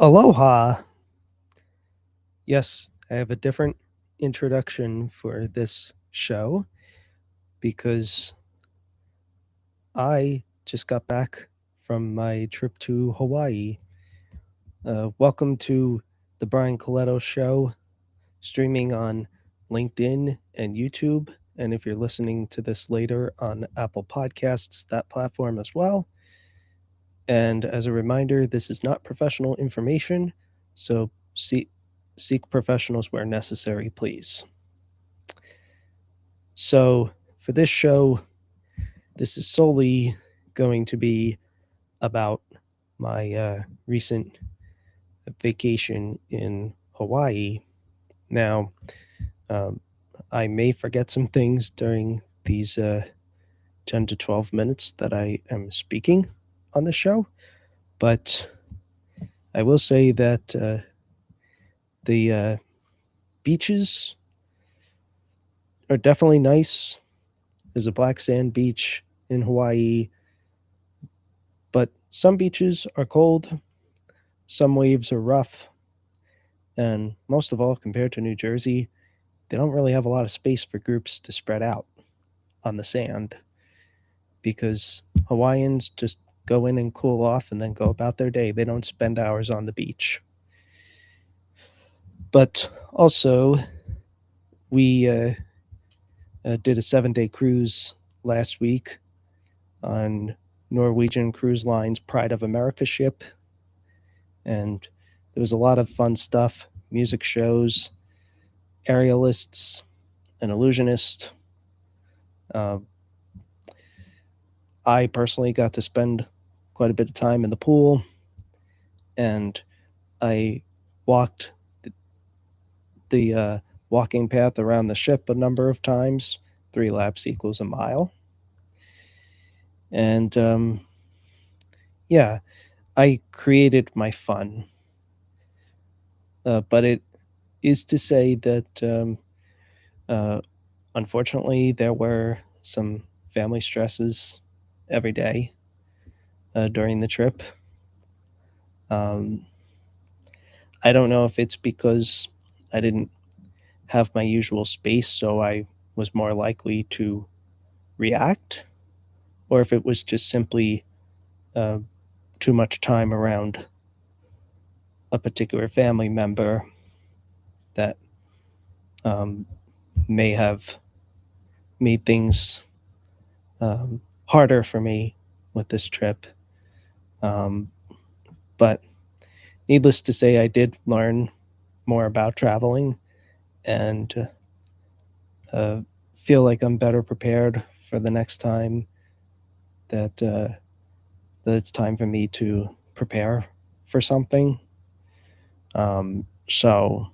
Aloha. Yes, I have a different introduction for this show because I just got back from my trip to Hawaii. Welcome to the Brian Colletto Show, streaming on LinkedIn and YouTube. And if you're listening to this later on Apple Podcasts, that platform as well. And as a reminder, this is not professional information, so seek professionals where necessary, please. So, for this show, this is solely going to be about my recent vacation in Hawaii. Now, um, I may forget some things during these 10 to 12 minutes that I am speaking on the show, but I will say that the beaches are definitely nice. There's a black sand beach in Hawaii, but some beaches are cold, some waves are rough, and most of all, compared to New Jersey, they don't really have a lot of space for groups to spread out on the sand because Hawaiians just go in and cool off and then go about their day. They don't spend hours on the beach. But also, we did a 7-day cruise last week on Norwegian Cruise Line's Pride of America ship. And there was a lot of fun stuff, music shows, aerialists, an illusionist. Uh, I personally got to spend quite a bit of time in the pool, and I walked the walking path around the ship a number of times. 3 laps equals a mile. And yeah, I created my fun. But it is to say that unfortunately, there were some family stresses every day during the trip. I don't know if it's because I didn't have my usual space, so I was more likely to react, or if it was just simply uh, too much time around a particular family member that um, may have made things harder for me with this trip. Um, but needless to say, I did learn more about traveling and feel like I'm better prepared for the next time that it's time for me to prepare for something. So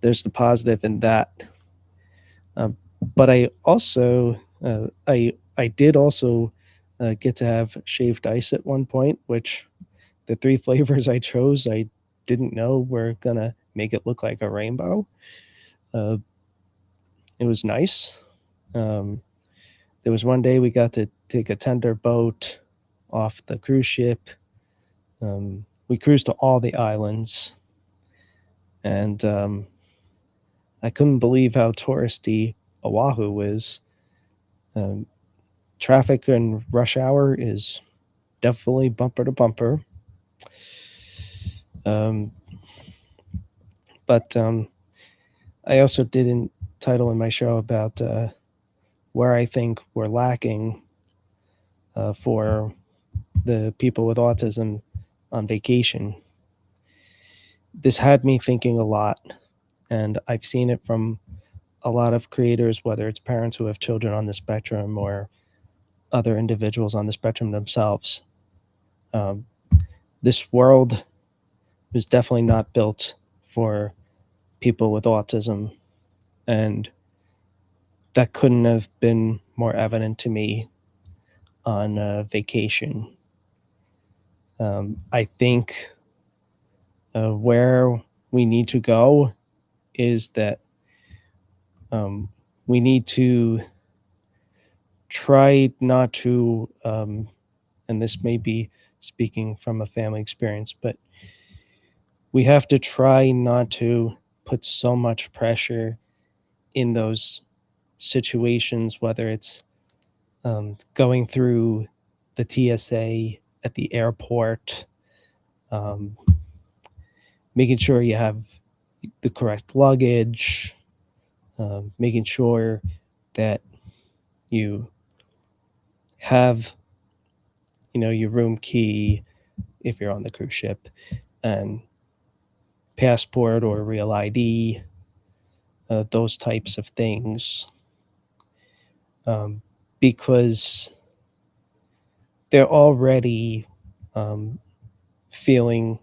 there's the positive in that. But I also I did also get to have shaved ice at one point, which the 3 flavors I chose I didn't know were gonna make it look like a rainbow. Uh, it was nice. Um, there was one day we got to take a tender boat off the cruise ship. We cruised to all the islands, and I couldn't believe how touristy Oahu is. Um, Traffic and rush hour is definitely bumper to bumper. Um, but I also did a title in my show about where I think we're lacking for the people with autism on vacation. This had me thinking a lot, and I've seen it from a lot of creators, whether it's parents who have children on the spectrum or other individuals on the spectrum themselves. Um, this world was definitely not built for people with autism, and that couldn't have been more evident to me on vacation. I think where we need to go is that we need to try not to, and this may be speaking from a family experience, but we have to try not to put so much pressure in those situations, whether it's going through the TSA at the airport, um, making sure you have the correct luggage, making sure that you have, your room key if you're on the cruise ship, and passport or real ID, those types of things, um, because they're already um, feeling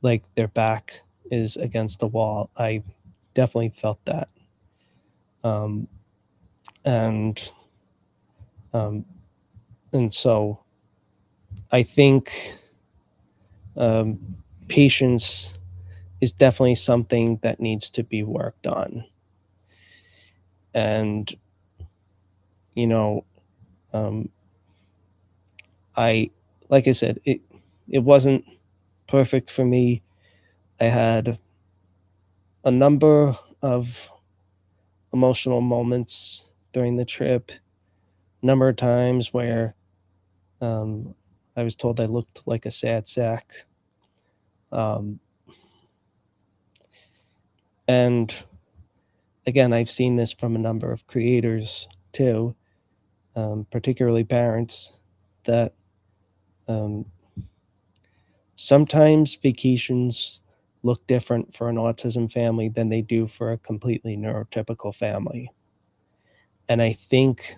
like their back is against the wall. I definitely felt that. Um, and um, and so I think um, patience is definitely something that needs to be worked on. And you know, um, I like I said, it wasn't perfect for me. I had a number of emotional moments during the trip, number of times where um, I was told I looked like a sad sack. Um, and again, I've seen this from a number of creators too, particularly parents, that um, sometimes vacations look different for an autism family than they do for a completely neurotypical family. And I think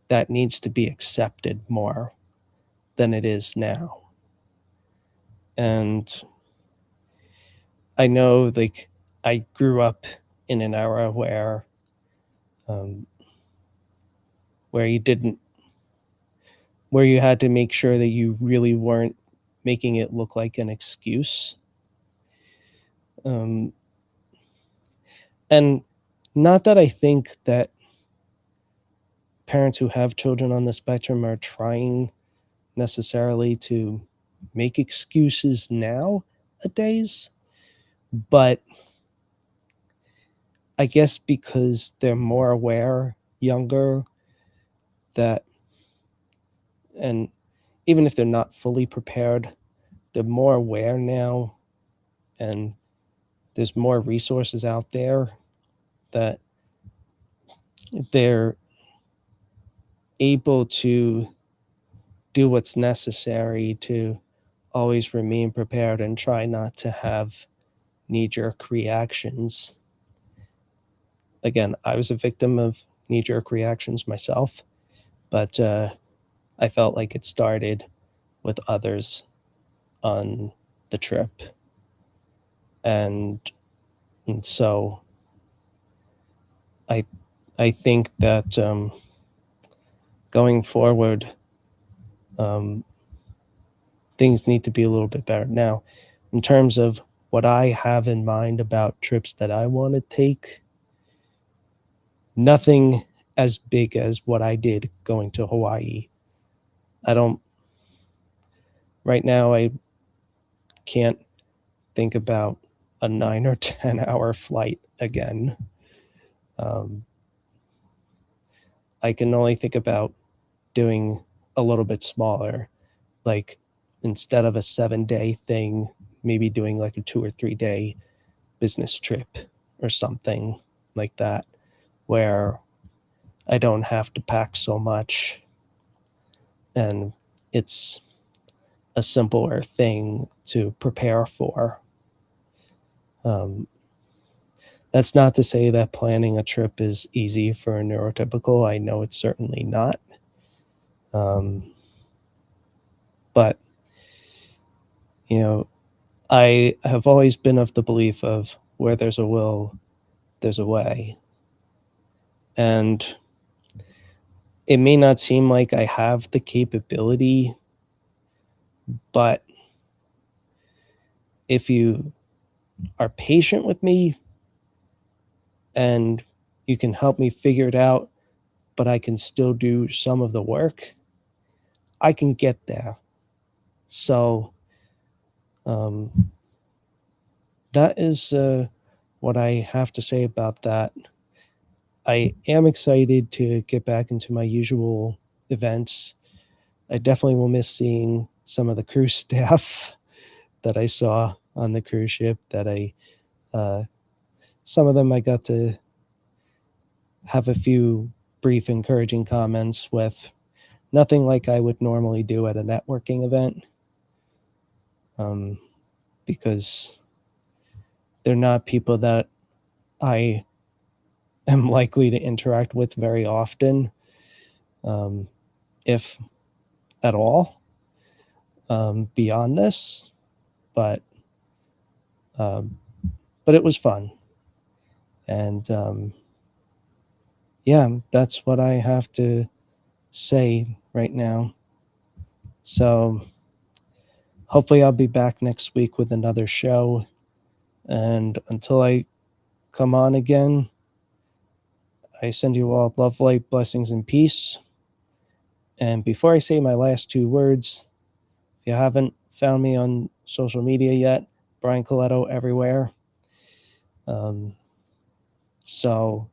that needs to be accepted more than it is now. And I know, like, I grew up in an era um, where you didn't, where you had to make sure that you really weren't making it look like an excuse. Um, and not that I think that parents who have children on the spectrum are trying necessarily to make excuses nowadays, but I guess because they're more aware, younger, that, and even if they're not fully prepared, they're more aware now, and there's more resources out there that they're able to do what's necessary to always remain prepared and try not to have knee-jerk reactions. Again, I was a victim of knee-jerk reactions myself, but I felt like it started with others on the trip. And, and so I I think that going forward, um, things need to be a little bit better. Now, in terms of what I have in mind about trips that I want to take, nothing as big as what I did going to Hawaii. I don't, right now, I can't think about a 9 or 10 hour flight again. Um, I can only think about doing a little bit smaller, like instead of a 7 day thing, maybe doing like a 2 or 3 day business trip or something like that, where I don't have to pack so much and it's a simpler thing to prepare for. Um, that's not to say that planning a trip is easy for a neurotypical. I know it's certainly not. Um, but, you know, I have always been of the belief of where there's a will, there's a way. And it may not seem like I have the capability, but if you are patient with me and you can help me figure it out, but I can still do some of the work, I can get there. So That is what I have to say about that. I am excited to get back into my usual events. I definitely will miss seeing some of the cruise staff that I saw on the cruise ship. Some of them I got to have a few brief encouraging comments with. Nothing like I would normally do at a networking event, because they're not people that I am likely to interact with very often, if at all, beyond this. But it was fun, and yeah, that's what I have to say right now. So hopefully I'll be back next week with another show. And until I come on again, I send you all love, light, blessings, and peace. And before I say my last two words, if you haven't found me on social media yet, Brian Colletto everywhere. So,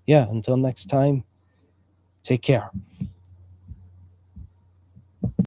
yeah, until next time, take care.